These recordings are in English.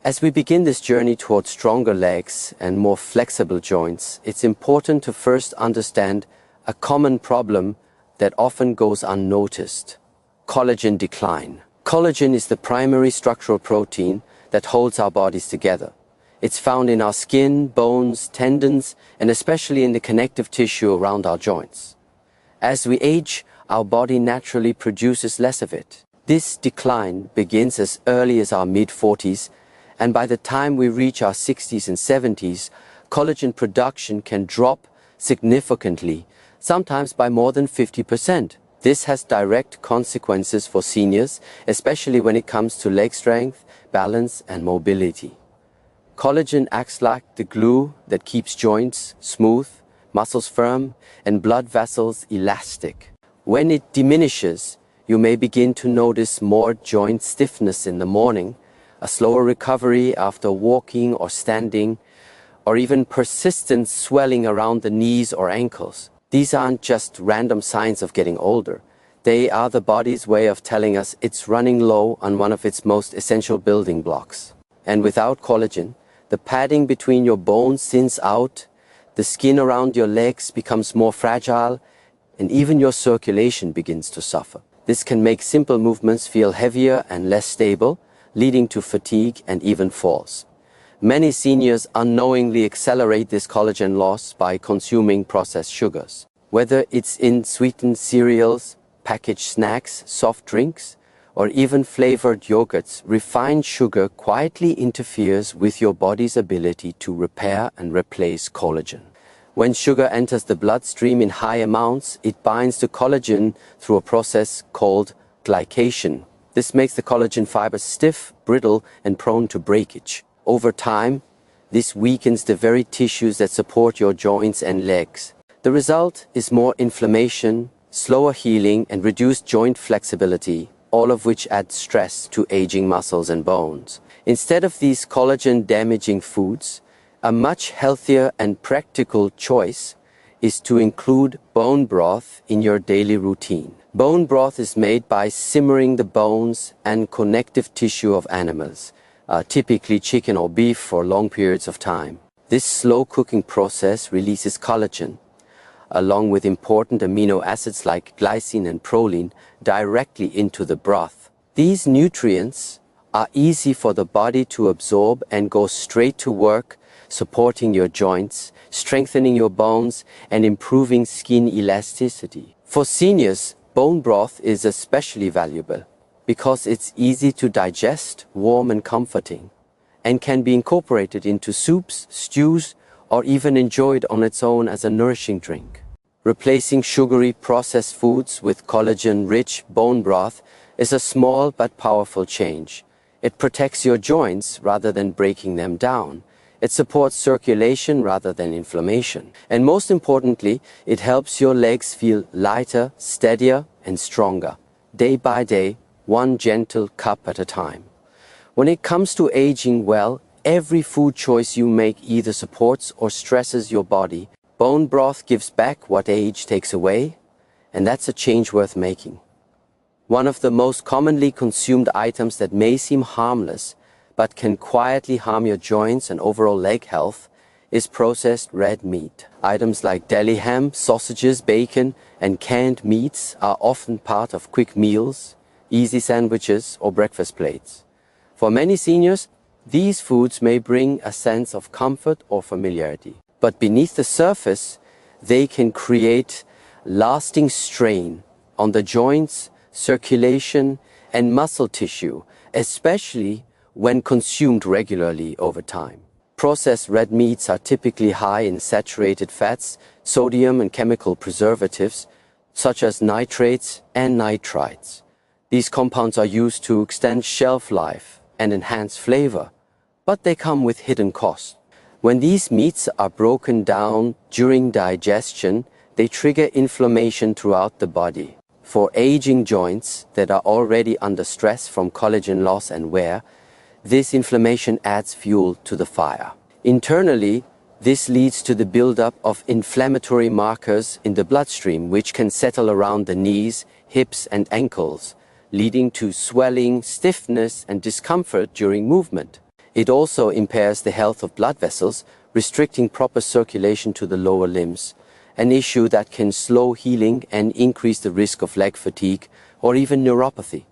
As we begin this journey towards stronger legs and more flexible joints, it's important to first understand a common problem that often goes unnoticed: collagen decline. Collagen is the primary structural protein that holds our bodies together. It's found in our skin, bones, tendons, and especially in the connective tissue around our joints. As we age, our body naturally produces less of it. This decline begins as early as our mid-40s, and by the time we reach our 60s and 70s, collagen production can drop significantly, sometimes by more than 50%. This has direct consequences for seniors, especially when it comes to leg strength, balance, and mobility. Collagen acts like the glue that keeps joints smooth, muscles firm, and blood vessels elastic. When it diminishes, you may begin to notice more joint stiffness in the morning, a slower recovery after walking or standing, or even persistent swelling around the knees or ankles. These aren't just random signs of getting older. They are the body's way of telling us it's running low on one of its most essential building blocks. And without collagen, the padding between your bones thins out, the skin around your legs becomes more fragile, and even your circulation begins to suffer. This can make simple movements feel heavier and less stable, leading to fatigue and even falls. Many seniors unknowingly accelerate this collagen loss by consuming processed sugars. Whether it's in sweetened cereals, packaged snacks, soft drinks, or even flavored yogurts, refined sugar quietly interferes with your body's ability to repair and replace collagen. When sugar enters the bloodstream in high amounts, it binds to collagen through a process called glycation. This makes the collagen fibers stiff, brittle, and prone to breakage. Over time, this weakens the very tissues that support your joints and legs. The result is more inflammation, slower healing, and reduced joint flexibility, all of which add stress to aging muscles and bones. Instead of these collagen-damaging foods, a much healthier and practical choice is to include bone broth in your daily routine. Bone broth is made by simmering the bones and connective tissue of animals, typically chicken or beef, for long periods of time. This slow cooking process releases collagen, along with important amino acids like glycine and proline, directly into the broth. These nutrients are easy for the body to absorb and go straight to work, supporting your joints, strengthening your bones, and improving skin elasticity. For seniors, bone broth is especially valuable because it's easy to digest, warm and comforting, and can be incorporated into soups, stews, or even enjoyed on its own as a nourishing drink. Replacing sugary processed foods with collagen-rich bone broth is a small but powerful change. It protects your joints rather than breaking them down. It supports circulation rather than inflammation. And most importantly, it helps your legs feel lighter, steadier, and stronger. Day by day, one gentle cup at a time. When it comes to aging well, every food choice you make either supports or stresses your body. Bone broth gives back what age takes away, and that's a change worth making. One of the most commonly consumed items that may seem harmless, but can quietly harm your joints and overall leg health, is processed red meat. Items like deli ham, sausages, bacon, and canned meats are often part of quick meals, easy sandwiches, or breakfast plates. For many seniors, these foods may bring a sense of comfort or familiarity. But beneath the surface, they can create lasting strain on the joints, circulation, and muscle tissue, especially when consumed regularly over time. Processed red meats are typically high in saturated fats, sodium, and chemical preservatives, such as nitrates and nitrites. These compounds are used to extend shelf life and enhance flavor, but they come with hidden costs. When these meats are broken down during digestion, they trigger inflammation throughout the body. For aging joints that are already under stress from collagen loss and wear, this inflammation adds fuel to the fire. Internally, this leads to the buildup of inflammatory markers in the bloodstream, which can settle around the knees, hips, and ankles, leading to swelling, stiffness, and discomfort during movement. It also impairs the health of blood vessels, restricting proper circulation to the lower limbs, an issue that can slow healing and increase the risk of leg fatigue or even neuropathy.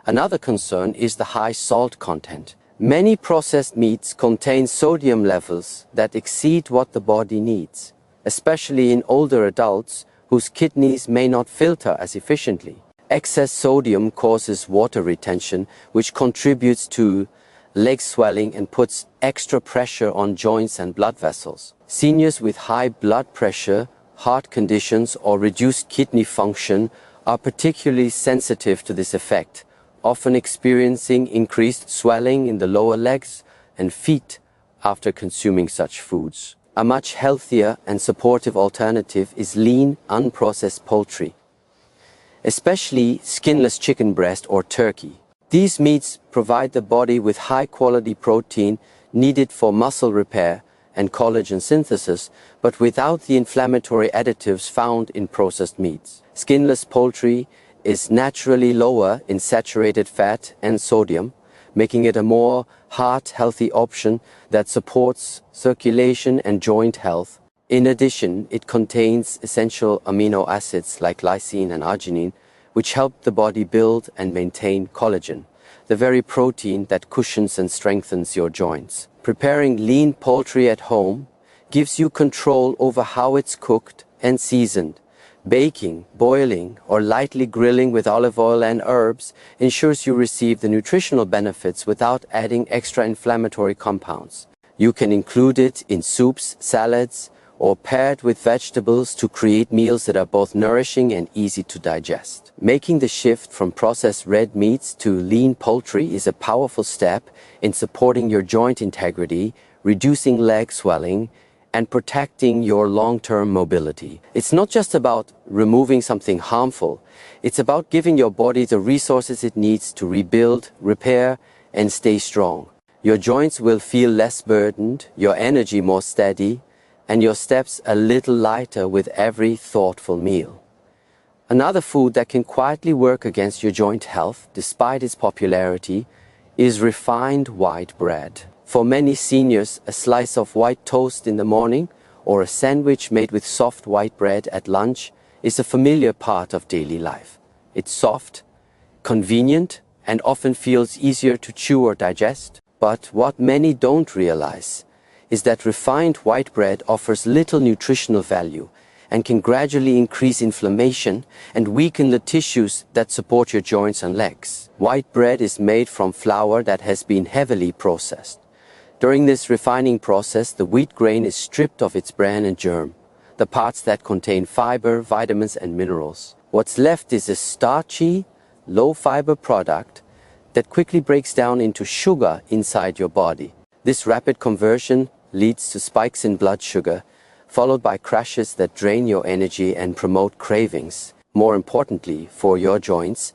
Another concern is the high salt content. Many processed meats contain sodium levels that exceed what the body needs, especially in older adults whose kidneys may not filter as efficiently. Excess sodium causes water retention, which contributes to leg swelling and puts extra pressure on joints and blood vessels. Seniors with high blood pressure, heart conditions, or reduced kidney function are particularly sensitive to this effect, often experiencing increased swelling in the lower legs and feet after consuming such foods. A much healthier and supportive alternative is lean, unprocessed poultry, especially skinless chicken breast or turkey. These meats provide the body with high-quality protein needed for muscle repair and collagen synthesis, but without the inflammatory additives found in processed meats. Skinless poultry is naturally lower in saturated fat and sodium, making it a more heart-healthy option that supports circulation and joint health. In addition, it contains essential amino acids like lysine and arginine, which help the body build and maintain collagen, the very protein that cushions and strengthens your joints. Preparing lean poultry at home gives you control over how it's cooked and seasoned. Baking, boiling, or lightly grilling with olive oil and herbs ensures you receive the nutritional benefits without adding extra inflammatory compounds. You can include it in soups, salads, or pair it with vegetables to create meals that are both nourishing and easy to digest. Making the shift from processed red meats to lean poultry is a powerful step in supporting your joint integrity, reducing leg swelling, and protecting your long-term mobility. It's not just about removing something harmful, it's about giving your body the resources it needs to rebuild, repair, and stay strong. Your joints will feel less burdened, your energy more steady, and your steps a little lighter with every thoughtful meal. Another food that can quietly work against your joint health, despite its popularity, is refined white bread. For many seniors, a slice of white toast in the morning or a sandwich made with soft white bread at lunch is a familiar part of daily life. It's soft, convenient, and often feels easier to chew or digest. But what many don't realize is that refined white bread offers little nutritional value and can gradually increase inflammation and weaken the tissues that support your joints and legs. White bread is made from flour that has been heavily processed. During this refining process, the wheat grain is stripped of its bran and germ, the parts that contain fiber, vitamins, and minerals. What's left is a starchy, low-fiber product that quickly breaks down into sugar inside your body. This rapid conversion leads to spikes in blood sugar, followed by crashes that drain your energy and promote cravings. More importantly, for your joints,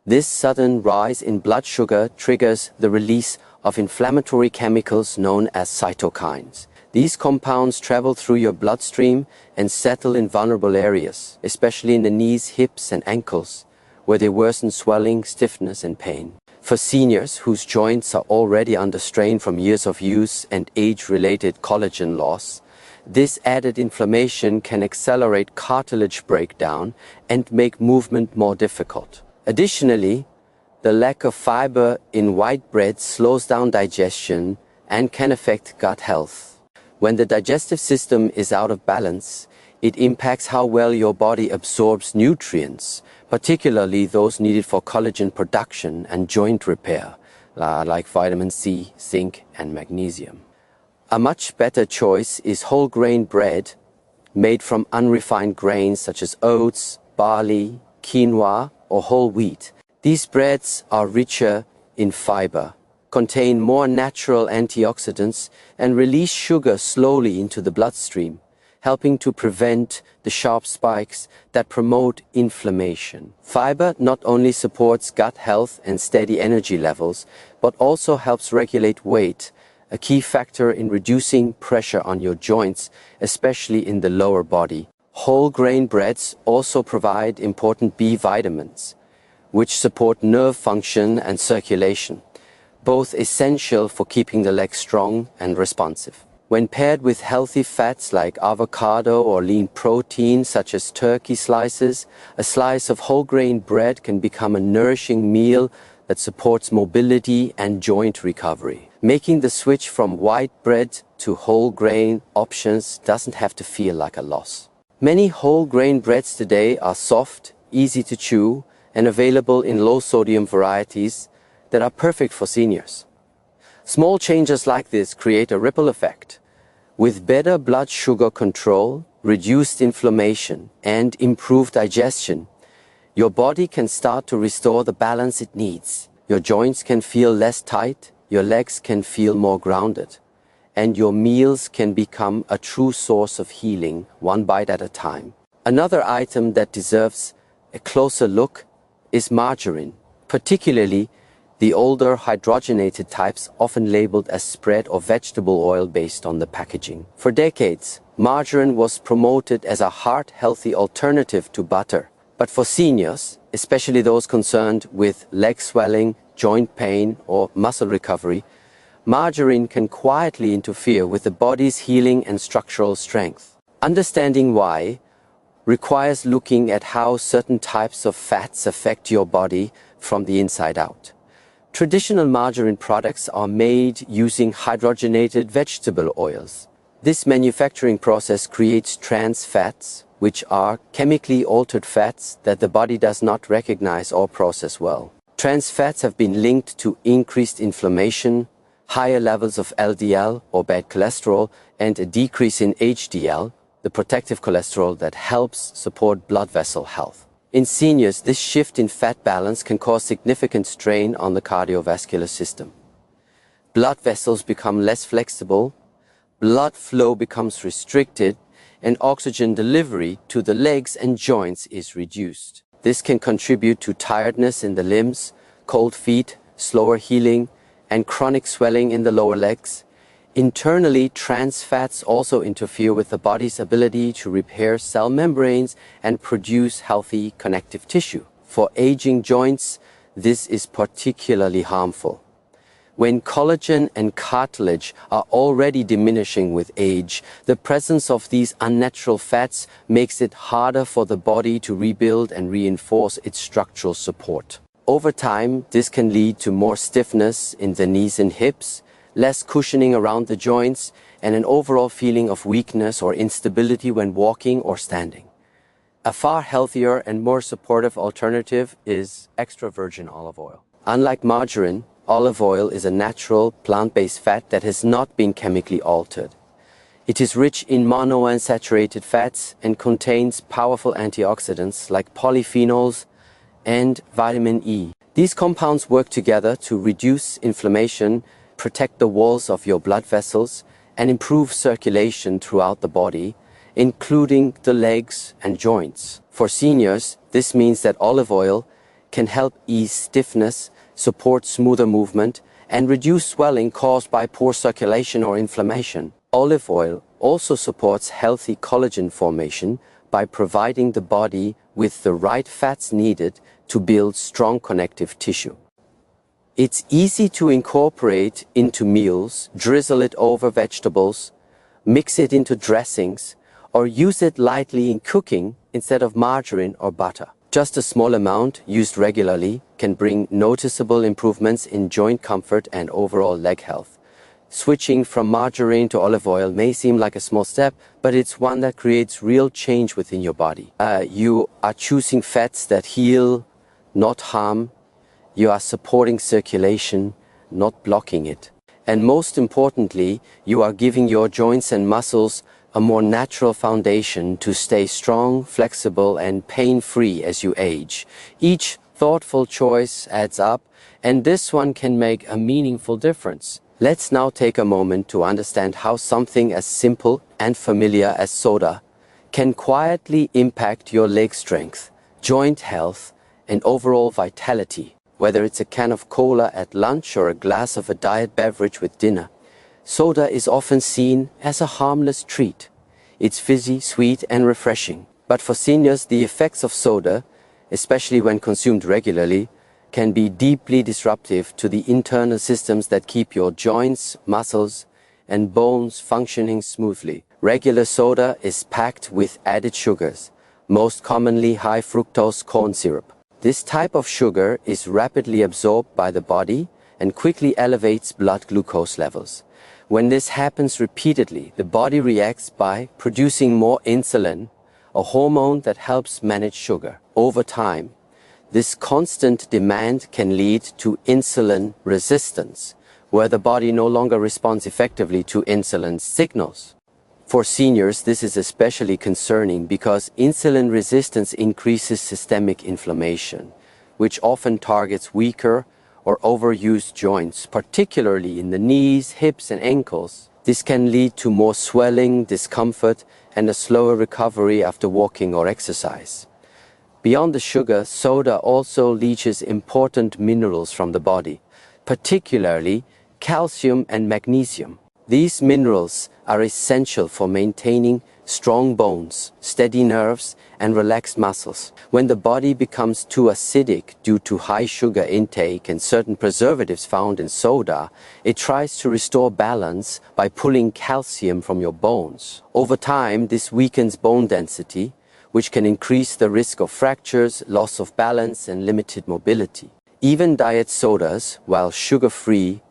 this sudden rise in blood sugar triggers the release of inflammatory chemicals known as cytokines. These compounds travel through your bloodstream and settle in vulnerable areas, especially in the knees, hips, and ankles, where they worsen swelling, stiffness, and pain. For seniors whose joints are already under strain from years of use and age-related collagen loss, this added inflammation can accelerate cartilage breakdown and make movement more difficult. Additionally, the lack of fiber in white bread slows down digestion and can affect gut health. When the digestive system is out of balance, it impacts how well your body absorbs nutrients, particularly those needed for collagen production and joint repair, like vitamin C, zinc, and magnesium. A much better choice is whole grain bread made from unrefined grains such as oats, barley, quinoa, or whole wheat. These breads are richer in fiber, contain more natural antioxidants, and release sugar slowly into the bloodstream, helping to prevent the sharp spikes that promote inflammation. Fiber not only supports gut health and steady energy levels, but also helps regulate weight, a key factor in reducing pressure on your joints, especially in the lower body. Whole grain breads also provide important B vitamins, which support nerve function and circulation. both essential for keeping the legs strong and responsive. When paired with healthy fats like avocado or lean protein such as turkey slices, a slice of whole grain bread can become a nourishing meal that supports mobility and joint recovery. Making the switch from white bread to whole grain options doesn't have to feel like a loss. Many whole grain breads today are soft, easy to chew, and available in low sodium varieties that are perfect for seniors. Small changes like this create a ripple effect. With better blood sugar control, reduced inflammation, and improved digestion, your body can start to restore the balance it needs. Your joints can feel less tight, your legs can feel more grounded, and your meals can become a true source of healing, one bite at a time. Another item that deserves a closer look is margarine, particularly the older hydrogenated types often labeled as spread or vegetable oil based on the packaging. For decades, margarine was promoted as a heart-healthy alternative to butter. But for seniors, especially those concerned with leg swelling, joint pain, or muscle recovery, margarine can quietly interfere with the body's healing and structural strength. Understanding why requires looking at how certain types of fats affect your body from the inside out. Traditional margarine products are made using hydrogenated vegetable oils. This manufacturing process creates trans fats, which are chemically altered fats that the body does not recognize or process well. Trans fats have been linked to increased inflammation, higher levels of LDL or bad cholesterol, and a decrease in HDL, the protective cholesterol that helps support blood vessel health. In seniors, this shift in fat balance can cause significant strain on the cardiovascular system. Blood vessels become less flexible, blood flow becomes restricted, and oxygen delivery to the legs and joints is reduced. This can contribute to tiredness in the limbs, cold feet, slower healing, and chronic swelling in the lower legs. Internally, trans fats also interfere with the body's ability to repair cell membranes and produce healthy connective tissue. For aging joints, this is particularly harmful. When collagen and cartilage are already diminishing with age, the presence of these unnatural fats makes it harder for the body to rebuild and reinforce its structural support. Over time, this can lead to more stiffness in the knees and hips, less cushioning around the joints, and an overall feeling of weakness or instability when walking or standing. A far healthier and more supportive alternative is extra virgin olive oil. Unlike margarine, olive oil is a natural plant-based fat that has not been chemically altered. It is rich in monounsaturated fats and contains powerful antioxidants like polyphenols and vitamin E. These compounds work together to reduce inflammation, protect the walls of your blood vessels, and improve circulation throughout the body, including the legs and joints. For seniors, this means that olive oil can help ease stiffness, support smoother movement, and reduce swelling caused by poor circulation or inflammation. Olive oil also supports healthy collagen formation by providing the body with the right fats needed to build strong connective tissue. It's easy to incorporate into meals, drizzle it over vegetables, mix it into dressings, or use it lightly in cooking instead of margarine or butter. Just a small amount used regularly can bring noticeable improvements in joint comfort and overall leg health. Switching from margarine to olive oil may seem like a small step, but it's one that creates real change within your body. You are choosing fats that heal, not harm. You are supporting circulation, not blocking it. And most importantly, you are giving your joints and muscles a more natural foundation to stay strong, flexible, and pain-free as you age. Each thoughtful choice adds up, and this one can make a meaningful difference. Let's now take a moment to understand how something as simple and familiar as soda can quietly impact your leg strength, joint health, and overall vitality. Whether it's a can of cola at lunch or a glass of a diet beverage with dinner, soda is often seen as a harmless treat. It's fizzy, sweet, and refreshing. But for seniors, the effects of soda, especially when consumed regularly, can be deeply disruptive to the internal systems that keep your joints, muscles, and bones functioning smoothly. Regular soda is packed with added sugars, most commonly high fructose corn syrup. This type of sugar is rapidly absorbed by the body and quickly elevates blood glucose levels. When this happens repeatedly, the body reacts by producing more insulin, a hormone that helps manage sugar. Over time, this constant demand can lead to insulin resistance, where the body no longer responds effectively to insulin signals. For seniors, this is especially concerning because insulin resistance increases systemic inflammation, which often targets weaker or overused joints, particularly in the knees, hips, and ankles. This can lead to more swelling, discomfort, and a slower recovery after walking or exercise. Beyond the sugar, soda also leaches important minerals from the body, particularly calcium and magnesium. These minerals are essential for maintaining strong bones, steady nerves, and relaxed muscles. When the body becomes too acidic due to high sugar intake and certain preservatives found in soda, it tries to restore balance by pulling calcium from your bones. Over time, this weakens bone density, which can increase the risk of fractures, loss of balance, and limited mobility. Even diet sodas, while sugar-free,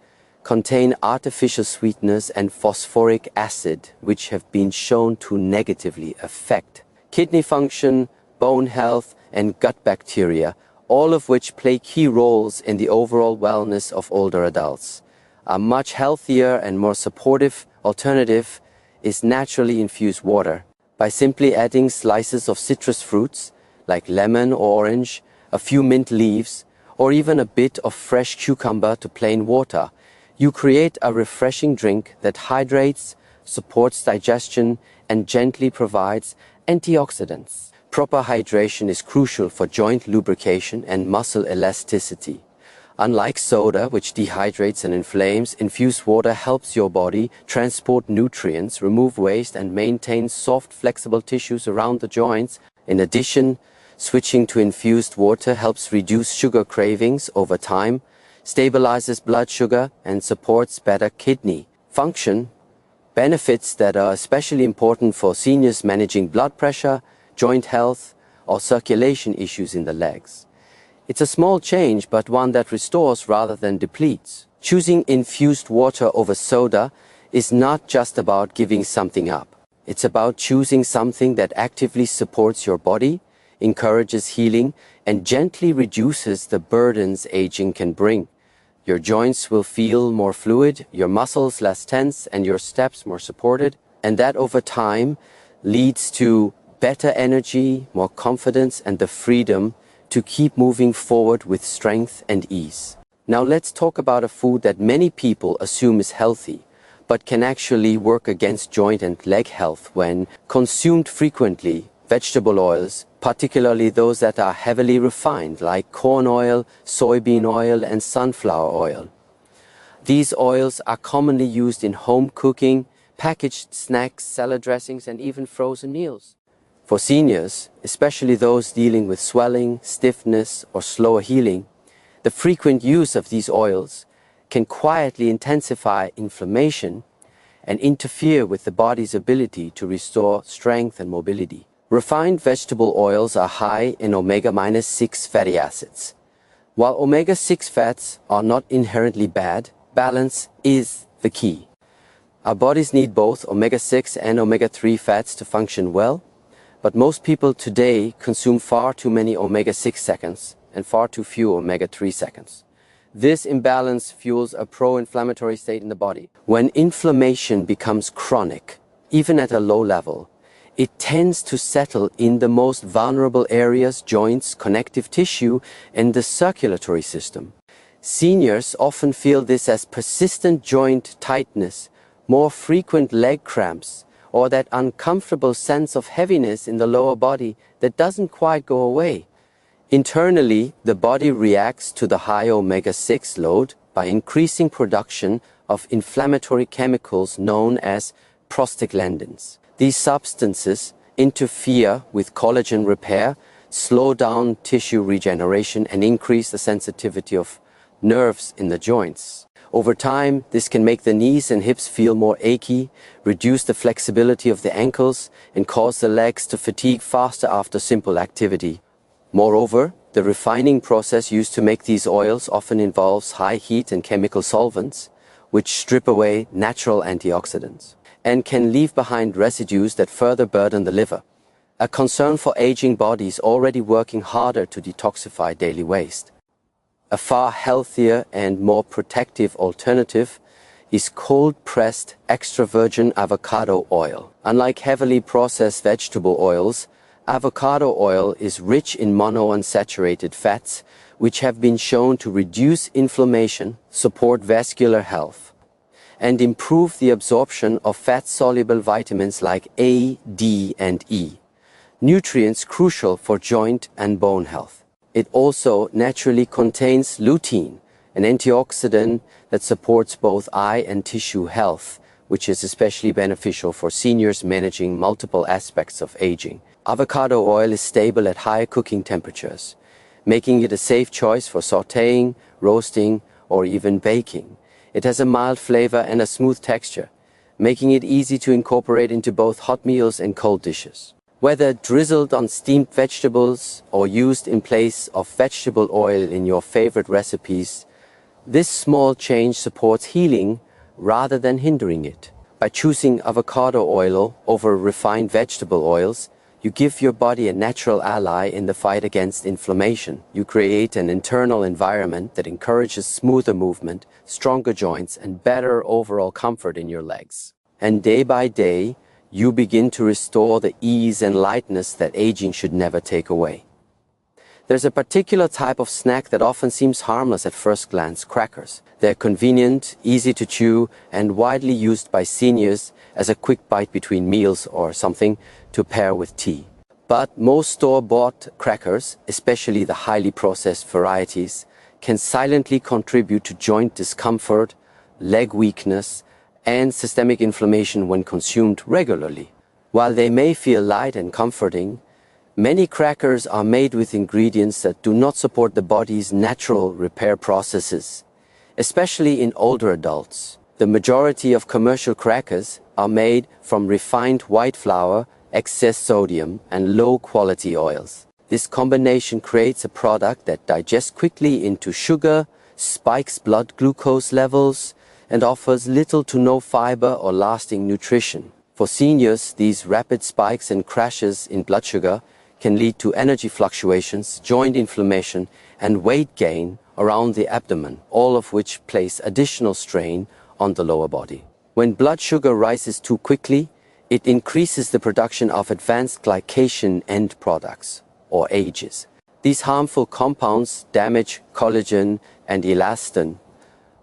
contain artificial sweeteners and phosphoric acid, which have been shown to negatively affect kidney function, bone health, and gut bacteria, all of which play key roles in the overall wellness of older adults. A much healthier and more supportive alternative is naturally infused water. By simply adding slices of citrus fruits, like lemon or orange, a few mint leaves, or even a bit of fresh cucumber to plain water, you create a refreshing drink that hydrates, supports digestion, and gently provides antioxidants. Proper hydration is crucial for joint lubrication and muscle elasticity. Unlike soda, which dehydrates and inflames, infused water helps your body transport nutrients, remove waste, and maintain soft, flexible tissues around the joints. In addition, switching to infused water helps reduce sugar cravings over time, stabilizes blood sugar, and supports better kidney function, benefits that are especially important for seniors managing blood pressure, joint health, or circulation issues in the legs. It's a small change, but one that restores rather than depletes. Choosing infused water over soda is not just about giving something up. It's about choosing something that actively supports your body, encourages healing, and gently reduces the burdens aging can bring. Your joints will feel more fluid, your muscles less tense, and your steps more supported. And that over time leads to better energy, more confidence, and the freedom to keep moving forward with strength and ease. Now let's talk about a food that many people assume is healthy, but can actually work against joint and leg health when consumed frequently. Vegetable oils, particularly those that are heavily refined, like corn oil, soybean oil, and sunflower oil. These oils are commonly used in home cooking, packaged snacks, salad dressings, and even frozen meals. For seniors, especially those dealing with swelling, stiffness, or slower healing, the frequent use of these oils can quietly intensify inflammation and interfere with the body's ability to restore strength and mobility. Refined vegetable oils are high in omega-6 fatty acids. While omega-6 fats are not inherently bad, balance is the key. Our bodies need both omega-6 and omega-3 fats to function well, but most people today consume far too many omega-6 seconds and far too few omega-3 seconds. This imbalance fuels a pro-inflammatory state in the body. When inflammation becomes chronic, even at a low level, it tends to settle in the most vulnerable areas, joints, connective tissue, and the circulatory system. Seniors often feel this as persistent joint tightness, more frequent leg cramps, or that uncomfortable sense of heaviness in the lower body that doesn't quite go away. Internally, the body reacts to the high omega-6 load by increasing production of inflammatory chemicals known as prostaglandins. These substances interfere with collagen repair, slow down tissue regeneration, and increase the sensitivity of nerves in the joints. Over time, this can make the knees and hips feel more achy, reduce the flexibility of the ankles, and cause the legs to fatigue faster after simple activity. Moreover, the refining process used to make these oils often involves high heat and chemical solvents, which strip away natural antioxidants, and can leave behind residues that further burden the liver. A concern for aging bodies already working harder to detoxify daily waste. A far healthier and more protective alternative is cold-pressed extra virgin avocado oil. Unlike heavily processed vegetable oils, avocado oil is rich in monounsaturated fats, which have been shown to reduce inflammation, support vascular health, and improve the absorption of fat-soluble vitamins like A, D, and E, nutrients crucial for joint and bone health. It also naturally contains lutein, an antioxidant that supports both eye and tissue health, which is especially beneficial for seniors managing multiple aspects of aging. Avocado oil is stable at high cooking temperatures, making it a safe choice for sautéing, roasting, or even baking. It has a mild flavor and a smooth texture, making it easy to incorporate into both hot meals and cold dishes. Whether drizzled on steamed vegetables or used in place of vegetable oil in your favorite recipes, this small change supports healing rather than hindering it. By choosing avocado oil over refined vegetable oils, you give your body a natural ally in the fight against inflammation. You create an internal environment that encourages smoother movement, stronger joints, and better overall comfort in your legs. And day by day, you begin to restore the ease and lightness that aging should never take away. There's a particular type of snack that often seems harmless at first glance: crackers. They're convenient, easy to chew, and widely used by seniors as a quick bite between meals or something to pair with tea. But most store-bought crackers, especially the highly processed varieties, can silently contribute to joint discomfort, leg weakness, and systemic inflammation when consumed regularly. While they may feel light and comforting, many crackers are made with ingredients that do not support the body's natural repair processes, especially in older adults. The majority of commercial crackers are made from refined white flour, excess sodium, and low-quality oils. This combination creates a product that digests quickly into sugar, spikes blood glucose levels, and offers little to no fiber or lasting nutrition. For seniors, these rapid spikes and crashes in blood sugar can lead to energy fluctuations, joint inflammation, and weight gain around the abdomen, all of which place additional strain on the lower body. When blood sugar rises too quickly, it increases the production of advanced glycation end products, or AGEs. These harmful compounds damage collagen and elastin,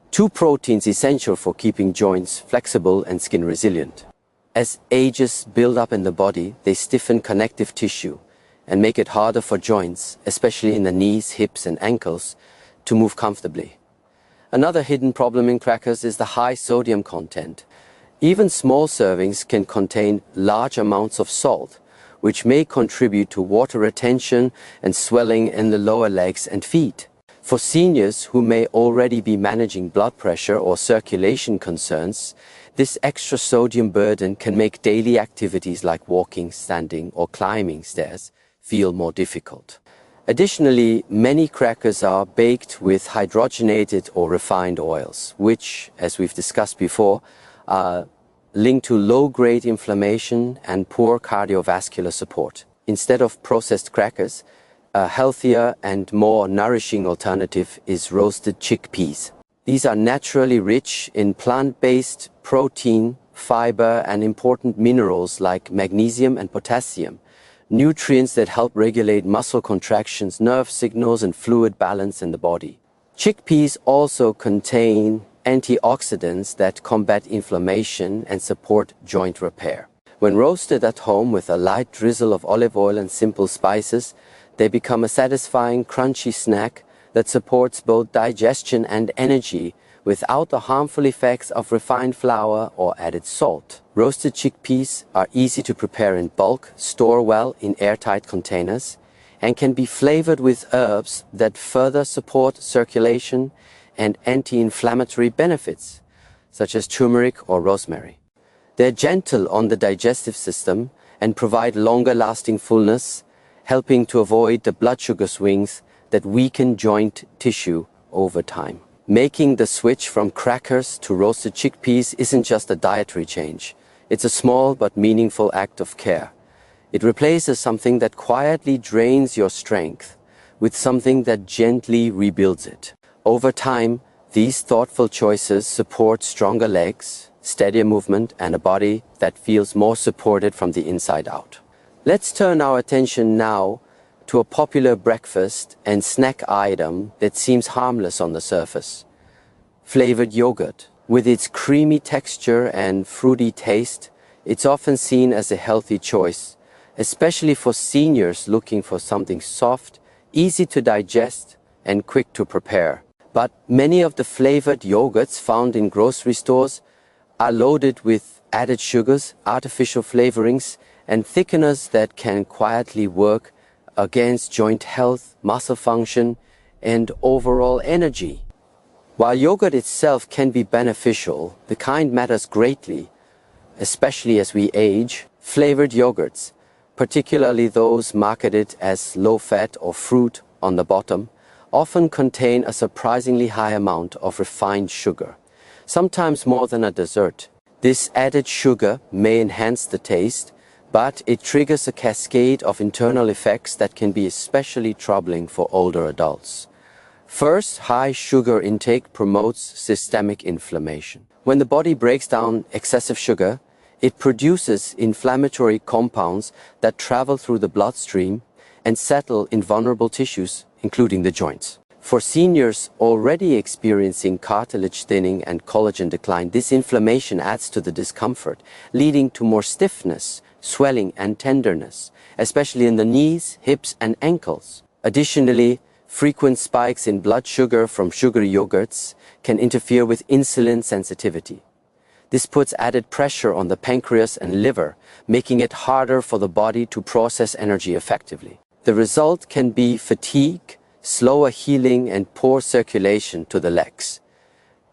two proteins essential for keeping joints flexible and skin resilient. As AGEs build up in the body, they stiffen connective tissue and make it harder for joints, especially in the knees, hips, and ankles, to move comfortably. Another hidden problem in crackers is the high sodium content. Even small servings can contain large amounts of salt, which may contribute to water retention and swelling in the lower legs and feet. For seniors who may already be managing blood pressure or circulation concerns, this extra sodium burden can make daily activities like walking, standing, or climbing stairs feel more difficult. Additionally, many crackers are baked with hydrogenated or refined oils, which, as we've discussed before, are linked to low-grade inflammation and poor cardiovascular support. Instead of processed crackers, a healthier and more nourishing alternative is roasted chickpeas. These are naturally rich in plant-based protein, fiber, and important minerals like magnesium and potassium, nutrients that help regulate muscle contractions, nerve signals, and fluid balance in the body. Chickpeas also contain antioxidants that combat inflammation and support joint repair. When roasted at home with a light drizzle of olive oil and simple spices, they become a satisfying, crunchy snack that supports both digestion and energy without the harmful effects of refined flour or added salt. Roasted chickpeas are easy to prepare in bulk, store well in airtight containers, and can be flavored with herbs that further support circulation and anti-inflammatory benefits, such as turmeric or rosemary. They're gentle on the digestive system and provide longer-lasting fullness, helping to avoid the blood sugar swings that weaken joint tissue over time. Making the switch from crackers to roasted chickpeas isn't just a dietary change. It's a small but meaningful act of care. It replaces something that quietly drains your strength with something that gently rebuilds it. Over time, these thoughtful choices support stronger legs, steadier movement, and a body that feels more supported from the inside out. Let's turn our attention now to a popular breakfast and snack item that seems harmless on the surface: flavored yogurt. With its creamy texture and fruity taste, it's often seen as a healthy choice, especially for seniors looking for something soft, easy to digest, and quick to prepare. But many of the flavored yogurts found in grocery stores are loaded with added sugars, artificial flavorings, and thickeners that can quietly work against joint health, muscle function, and overall energy. While yogurt itself can be beneficial, the kind matters greatly, especially as we age. Flavored yogurts, particularly those marketed as low-fat or fruit on the bottom, often contain a surprisingly high amount of refined sugar, sometimes more than a dessert. This added sugar may enhance the taste, but it triggers a cascade of internal effects that can be especially troubling for older adults. First, high sugar intake promotes systemic inflammation. When the body breaks down excessive sugar, it produces inflammatory compounds that travel through the bloodstream and settle in vulnerable tissues, including the joints. For seniors already experiencing cartilage thinning and collagen decline, this inflammation adds to the discomfort, leading to more stiffness, swelling, and tenderness, especially in the knees, hips, and ankles. Additionally, frequent spikes in blood sugar from sugary yogurts can interfere with insulin sensitivity. This puts added pressure on the pancreas and liver, making it harder for the body to process energy effectively. The result can be fatigue, slower healing, and poor circulation to the legs,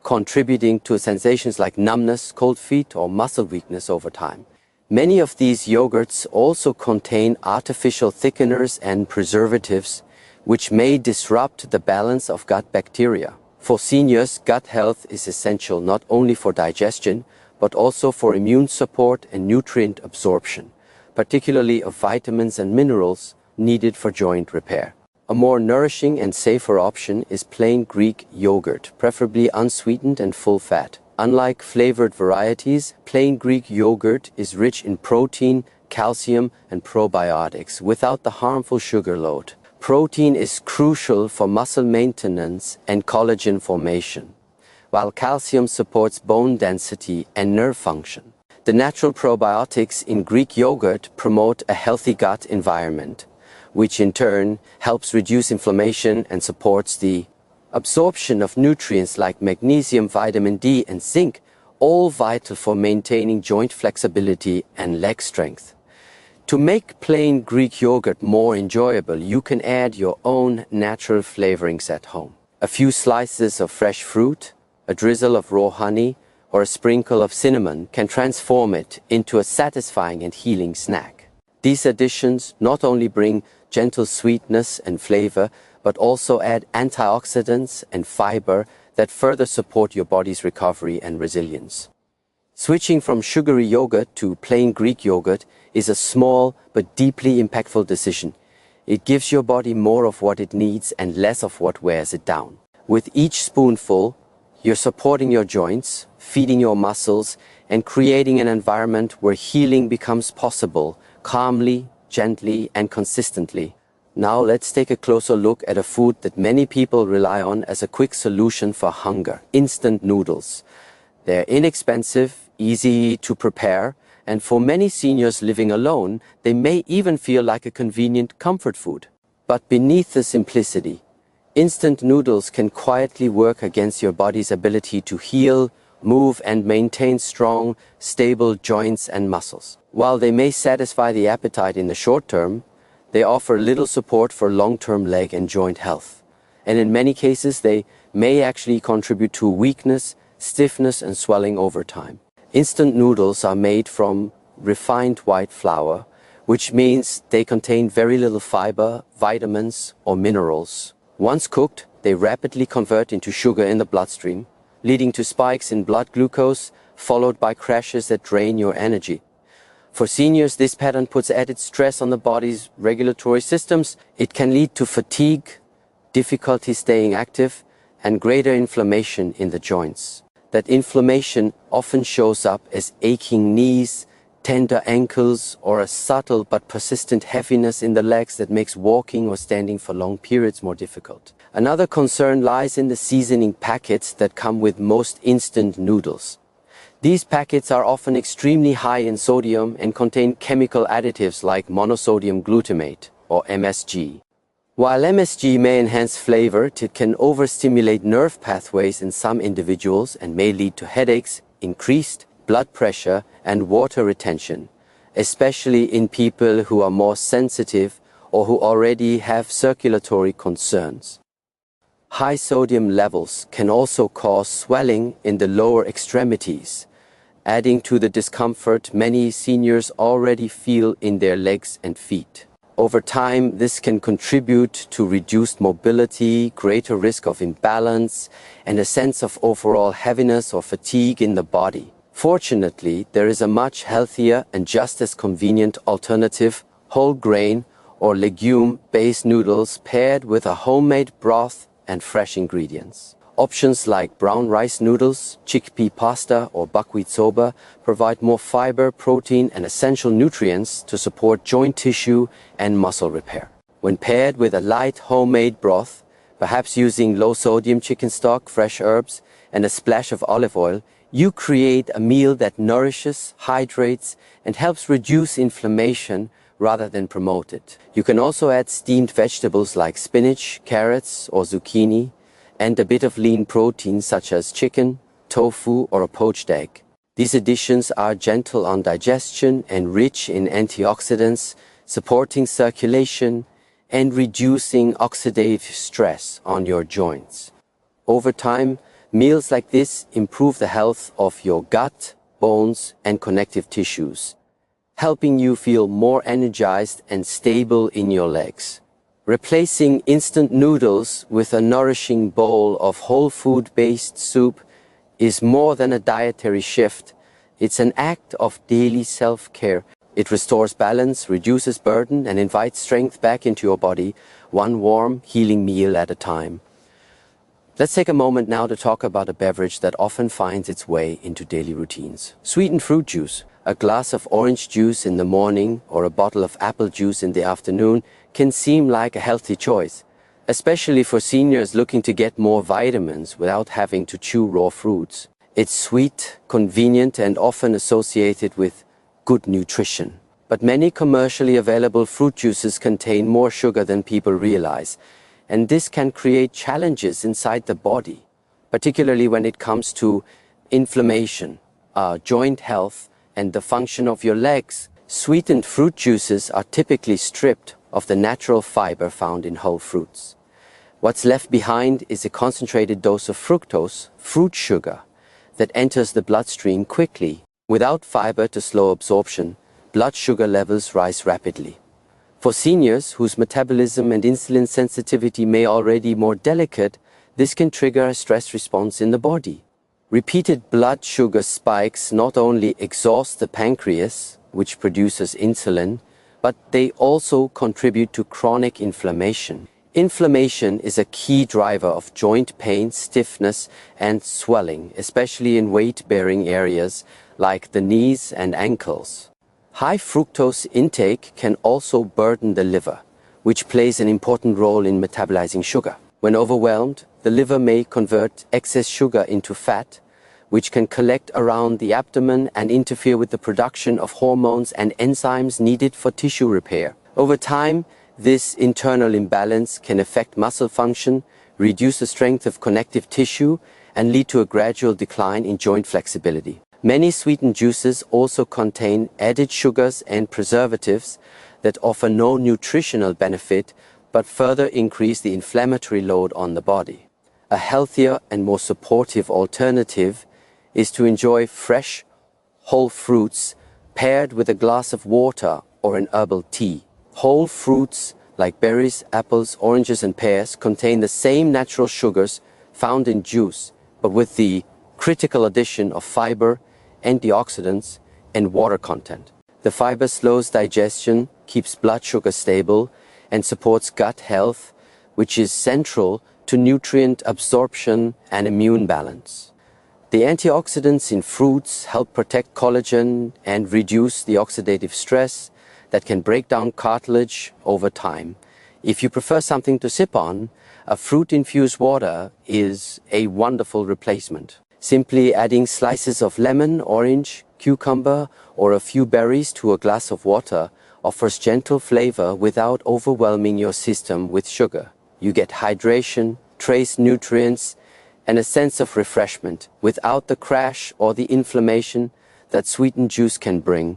contributing to sensations like numbness, cold feet, or muscle weakness over time. Many of these yogurts also contain artificial thickeners and preservatives, which may disrupt the balance of gut bacteria. For seniors, gut health is essential not only for digestion, but also for immune support and nutrient absorption, particularly of vitamins and minerals needed for joint repair. A more nourishing and safer option is plain Greek yogurt, preferably unsweetened and full fat. Unlike flavored varieties, plain Greek yogurt is rich in protein, calcium, and probiotics without the harmful sugar load. Protein is crucial for muscle maintenance and collagen formation, while calcium supports bone density and nerve function. The natural probiotics in Greek yogurt promote a healthy gut environment, which in turn helps reduce inflammation and supports the absorption of nutrients like magnesium, vitamin D, and zinc, all vital for maintaining joint flexibility and leg strength. To make plain Greek yogurt more enjoyable, you can add your own natural flavorings at home. A few slices of fresh fruit, a drizzle of raw honey, or a sprinkle of cinnamon can transform it into a satisfying and healing snack. These additions not only bring gentle sweetness and flavor, but also add antioxidants and fiber that further support your body's recovery and resilience. Switching from sugary yogurt to plain Greek yogurt is a small but deeply impactful decision. It gives your body more of what it needs and less of what wears it down. With each spoonful, you're supporting your joints, feeding your muscles, and creating an environment where healing becomes possible, calmly, gently, and consistently. Now let's take a closer look at a food that many people rely on as a quick solution for hunger: instant noodles. They're inexpensive, easy to prepare, and for many seniors living alone, they may even feel like a convenient comfort food. But beneath the simplicity, instant noodles can quietly work against your body's ability to heal, move, and maintain strong, stable joints and muscles. While they may satisfy the appetite in the short term, they offer little support for long-term leg and joint health. And in many cases, they may actually contribute to weakness, stiffness, and swelling over time. Instant noodles are made from refined white flour, which means they contain very little fiber, vitamins, or minerals. Once cooked, they rapidly convert into sugar in the bloodstream, leading to spikes in blood glucose, followed by crashes that drain your energy. For seniors, this pattern puts added stress on the body's regulatory systems. It can lead to fatigue, difficulty staying active, and greater inflammation in the joints. That inflammation often shows up as aching knees, tender ankles, or a subtle but persistent heaviness in the legs that makes walking or standing for long periods more difficult. Another concern lies in the seasoning packets that come with most instant noodles. These packets are often extremely high in sodium and contain chemical additives like monosodium glutamate, or MSG. While MSG may enhance flavor, it can overstimulate nerve pathways in some individuals and may lead to headaches, increased blood pressure, and water retention, especially in people who are more sensitive or who already have circulatory concerns. High sodium levels can also cause swelling in the lower extremities, adding to the discomfort many seniors already feel in their legs and feet. Over time, this can contribute to reduced mobility, greater risk of imbalance, and a sense of overall heaviness or fatigue in the body. Fortunately, there is a much healthier and just as convenient alternative, whole grain or legume-based noodles paired with a homemade broth and fresh ingredients. Options like brown rice noodles, chickpea pasta, or buckwheat soba provide more fiber, protein, and essential nutrients to support joint tissue and muscle repair. When paired with a light homemade broth, perhaps using low-sodium chicken stock, fresh herbs, and a splash of olive oil, you create a meal that nourishes, hydrates, and helps reduce inflammation rather than promote it. You can also add steamed vegetables like spinach, carrots, or zucchini, and a bit of lean protein such as chicken, tofu, or a poached egg. These additions are gentle on digestion and rich in antioxidants, supporting circulation and reducing oxidative stress on your joints. Over time, meals like this improve the health of your gut, bones, and connective tissues, helping you feel more energized and stable in your legs. Replacing instant noodles with a nourishing bowl of whole food-based soup is more than a dietary shift. It's an act of daily self-care. It restores balance, reduces burden, and invites strength back into your body, one warm, healing meal at a time. Let's take a moment now to talk about a beverage that often finds its way into daily routines. Sweetened fruit juice. A glass of orange juice in the morning or a bottle of apple juice in the afternoon can seem like a healthy choice, especially for seniors looking to get more vitamins without having to chew raw fruits. It's sweet, convenient, and often associated with good nutrition. But many commercially available fruit juices contain more sugar than people realize, and this can create challenges inside the body, particularly when it comes to inflammation, joint health, and the function of your legs. Sweetened fruit juices are typically stripped of the natural fiber found in whole fruits. What's left behind is a concentrated dose of fructose, fruit sugar, that enters the bloodstream quickly. Without fiber to slow absorption, blood sugar levels rise rapidly. For seniors whose metabolism and insulin sensitivity may already be more delicate, this can trigger a stress response in the body. Repeated blood sugar spikes not only exhaust the pancreas, which produces insulin, but they also contribute to chronic inflammation. Inflammation is a key driver of joint pain, stiffness, and swelling, especially in weight-bearing areas like the knees and ankles. High fructose intake can also burden the liver, which plays an important role in metabolizing sugar. When overwhelmed, the liver may convert excess sugar into fat, which can collect around the abdomen and interfere with the production of hormones and enzymes needed for tissue repair. Over time, this internal imbalance can affect muscle function, reduce the strength of connective tissue, and lead to a gradual decline in joint flexibility. Many sweetened juices also contain added sugars and preservatives that offer no nutritional benefit but further increase the inflammatory load on the body. A healthier and more supportive alternative is to enjoy fresh, whole fruits paired with a glass of water or an herbal tea. Whole fruits like berries, apples, oranges and pears contain the same natural sugars found in juice, but with the critical addition of fiber, antioxidants and water content. The fiber slows digestion, keeps blood sugar stable and supports gut health, which is central to nutrient absorption and immune balance. The antioxidants in fruits help protect collagen and reduce the oxidative stress that can break down cartilage over time. If you prefer something to sip on, a fruit-infused water is a wonderful replacement. Simply adding slices of lemon, orange, cucumber, or a few berries to a glass of water offers gentle flavor without overwhelming your system with sugar. You get hydration, trace nutrients, and a sense of refreshment without the crash or the inflammation that sweetened juice can bring.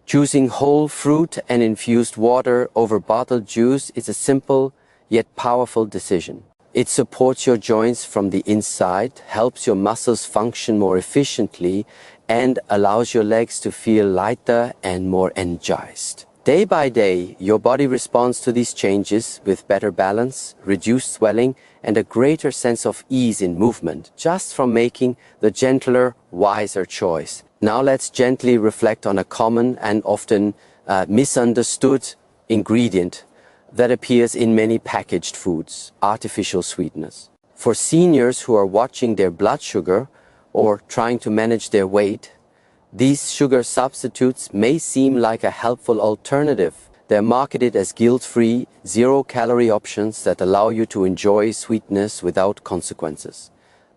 Choosing whole fruit and infused water over bottled juice is a simple yet powerful decision. It supports your joints from the inside, helps your muscles function more efficiently, and allows your legs to feel lighter and more energized. Day by day, your body responds to these changes with better balance, reduced swelling, and a greater sense of ease in movement, just from making the gentler, wiser choice. Now let's gently reflect on a common and often misunderstood ingredient that appears in many packaged foods: artificial sweeteners. For seniors who are watching their blood sugar or trying to manage their weight, these sugar substitutes may seem like a helpful alternative. They're marketed as guilt-free, zero-calorie options that allow you to enjoy sweetness without consequences.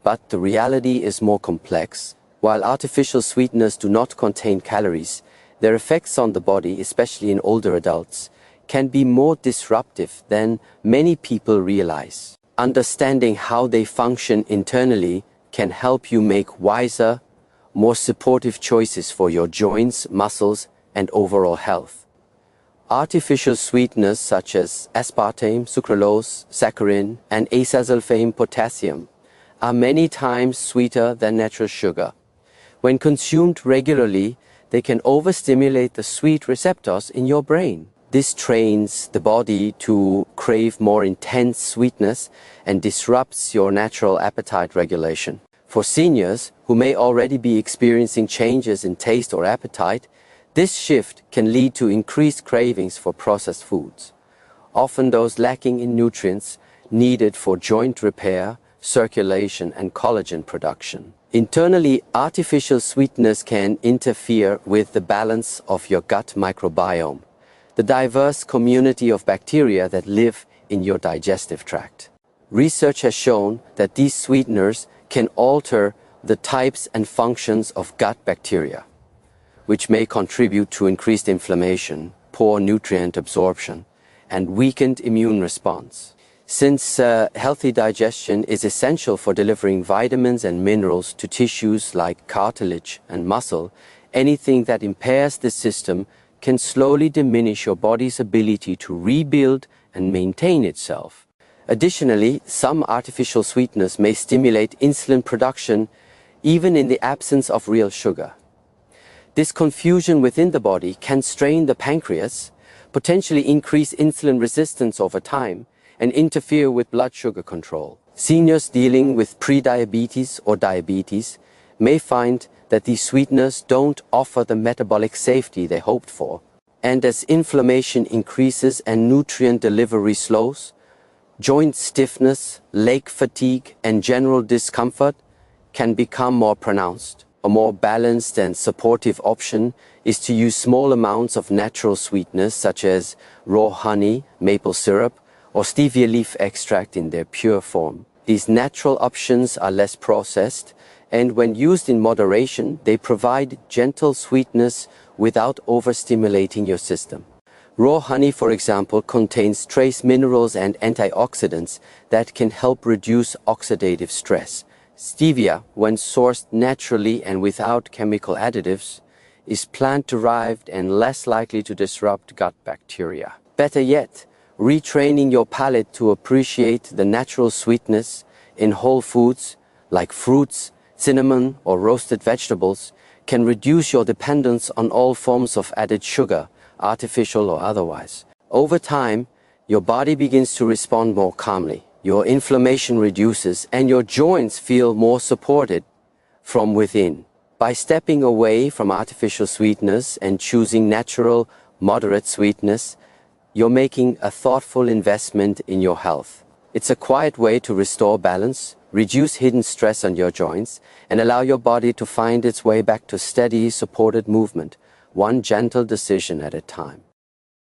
But the reality is more complex. While artificial sweeteners do not contain calories, their effects on the body, especially in older adults, can be more disruptive than many people realize. Understanding how they function internally can help you make wiser, more supportive choices for your joints, muscles, and overall health. Artificial sweeteners such as aspartame, sucralose, saccharin, and acesulfame potassium are many times sweeter than natural sugar. When consumed regularly, they can overstimulate the sweet receptors in your brain. This trains the body to crave more intense sweetness and disrupts your natural appetite regulation. For seniors who may already be experiencing changes in taste or appetite, this shift can lead to increased cravings for processed foods, often those lacking in nutrients needed for joint repair, circulation, and collagen production. Internally, artificial sweeteners can interfere with the balance of your gut microbiome, the diverse community of bacteria that live in your digestive tract. Research has shown that these sweeteners can alter the types and functions of gut bacteria, which may contribute to increased inflammation, poor nutrient absorption, and weakened immune response. Since healthy digestion is essential for delivering vitamins and minerals to tissues like cartilage and muscle, anything that impairs this system can slowly diminish your body's ability to rebuild and maintain itself. Additionally, some artificial sweeteners may stimulate insulin production even in the absence of real sugar. This confusion within the body can strain the pancreas, potentially increase insulin resistance over time, and interfere with blood sugar control. Seniors dealing with prediabetes or diabetes may find that these sweeteners don't offer the metabolic safety they hoped for. And as inflammation increases and nutrient delivery slows, joint stiffness, leg fatigue, and general discomfort can become more pronounced. A more balanced and supportive option is to use small amounts of natural sweeteners such as raw honey, maple syrup, or stevia leaf extract in their pure form. These natural options are less processed, and when used in moderation, they provide gentle sweetness without overstimulating your system. Raw honey, for example, contains trace minerals and antioxidants that can help reduce oxidative stress. Stevia, when sourced naturally and without chemical additives, is plant-derived and less likely to disrupt gut bacteria. Better yet, retraining your palate to appreciate the natural sweetness in whole foods like fruits, cinnamon, or roasted vegetables can reduce your dependence on all forms of added sugar, artificial or otherwise. Over time, your body begins to respond more calmly, your inflammation reduces, and your joints feel more supported from within. By stepping away from artificial sweeteners and choosing natural, moderate sweetness, you're making a thoughtful investment in your health. It's a quiet way to restore balance, reduce hidden stress on your joints, and allow your body to find its way back to steady, supported movement, one gentle decision at a time.